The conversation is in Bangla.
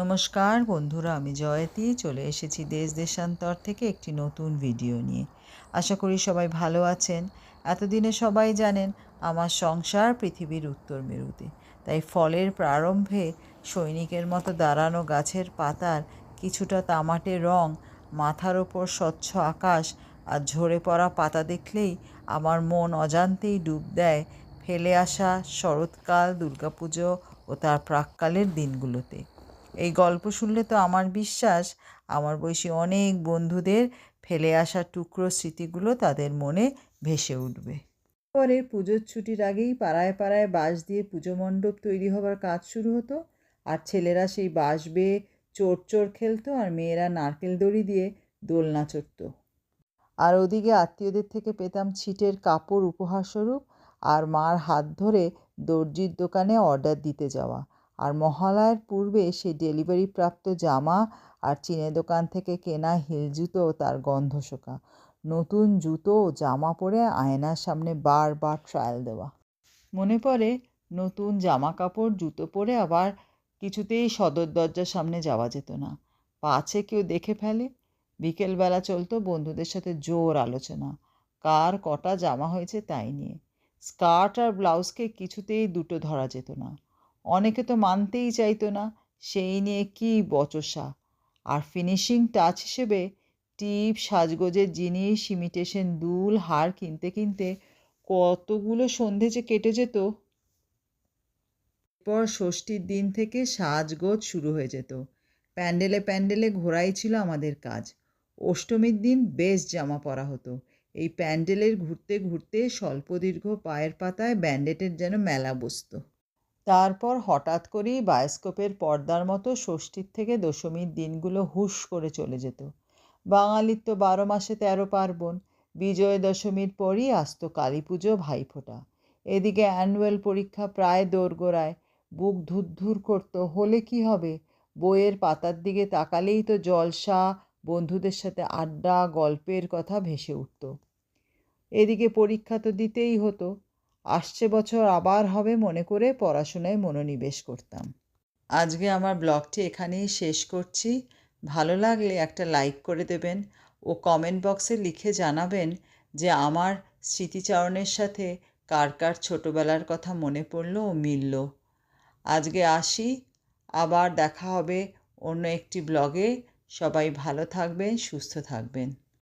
নমস্কার বন্ধুরা, আমি জয়তী চলে এসেছি দেশ দেশান্তর থেকে একটি নতুন ভিডিও নিয়ে। আশা করি সবাই ভালো আছেন। এতদিনে সবাই জানেন আমার সংসার পৃথিবীর উত্তর মেরুতে, তাই ফলের প্রারম্ভে সৈনিকের মতো দাঁড়ানো গাছের পাতার কিছুটা তামাটে রং, মাথার ওপর স্বচ্ছ আকাশ আর ঝরে পড়া পাতা দেখলেই আমার মন অজান্তেই ডুব দেয় ফেলে আসা শরৎকাল, দুর্গাপুজো ও তার প্রাক্কালের দিনগুলোতে। এই গল্প শুনলে তো আমার বিশ্বাস আমার বয়সী অনেক বন্ধুদের ফেলে আসা টুকরো স্মৃতিগুলো তাদের মনে ভেসে উঠবে। পরে পুজোর ছুটির আগেই পাড়ায় পাড়ায় বাঁশ দিয়ে পুজো মণ্ডপ তৈরি হবার কাজ শুরু হতো, আর ছেলেরা সেই বাঁশ বেয়ে চোর চোর খেলতো আর মেয়েরা নারকেল দড়ি দিয়ে দোলনা চড়তো। আর ওদিকে আত্মীয়দের থেকে পেতাম ছিটের কাপড় উপহারস্বরূপ, আর মার হাত ধরে দর্জির দোকানে অর্ডার দিতে যাওয়া, আর মহালয়ার পূর্বে সেই ডেলিভারি প্রাপ্ত জামা আর চিনে দোকান থেকে কেনা হিল জুতো তার গন্ধ শোকা। নতুন জুতো ও জামা পরে আয়নার সামনে বারবার ট্রায়াল দেওয়া। মনে পড়ে নতুন জামা কাপড় জুতো পরে আবার কিছুতেই সদর দরজার সামনে যাওয়া যেত না, পাছে কেউ দেখে ফেলে। বিকেলবেলা চলতো বন্ধুদের সাথে জোর আলোচনা, কার কটা জামা হয়েছে তাই নিয়ে। স্কার্ট আর ব্লাউজকে কিছুতেই দুটো ধরা যেত না, অনেকে তো মানতেই চাইতো না, সেই নিয়ে কী বচসা। আর ফিনিশিং টাচ হিসেবে টিপ, সাজগোজের জিনিস, ইমিটেশন দুল, হার কিনতে কিনতে কতগুলো সন্ধে যে কেটে যেত। এরপর ষষ্ঠীর দিন থেকে সাজগোজ শুরু হয়ে যেত। প্যান্ডেলে প্যান্ডেলে ঘোরাই ছিল আমাদের কাজ। অষ্টমীর দিন বেশ জামা পরা হতো। এই প্যান্ডেলের ঘুরতে ঘুরতে স্বল্প দীর্ঘ পায়ের পাতায় ব্যান্ডেটের যেন মেলা বসত। তারপর হঠাৎ করেই বায়োস্কোপের পর্দার মতো ষষ্ঠীর থেকে দশমীর দিনগুলো হুশ করে চলে যেত। বাঙালির তো 12 মাসে 13 পার্বণ। বিজয় দশমীর পরই আসতো কালী পুজো, ভাইফোঁটা। এদিকে অ্যানুয়াল পরীক্ষা প্রায় দোরগোড়ায়। বুক ধুরধুর করতো, হলে কি হবে? বইয়ের পাতার দিকে তাকালেই তো জলসা, বন্ধুদের সাথে আড্ডা, গল্পের কথা ভেসে উঠত। এদিকে পরীক্ষা তো দিতেই হতো। আসছে বছর আবার হবে মনে করে পড়াশোনায় মনোনিবেশ করতাম। আজকে আমার ব্লগটি এখানেই শেষ করছি। ভালো লাগলে একটা লাইক করে দেবেন ও কমেন্ট বক্সে লিখে জানাবেন যে আমার স্মৃতিচারণের সাথে কার কার ছোটোবেলার কথা মনে পড়ল ও মিলল। আজকে আসি, আবার দেখা হবে অন্য একটি ব্লগে। সবাই ভালো থাকবেন, সুস্থ থাকবেন।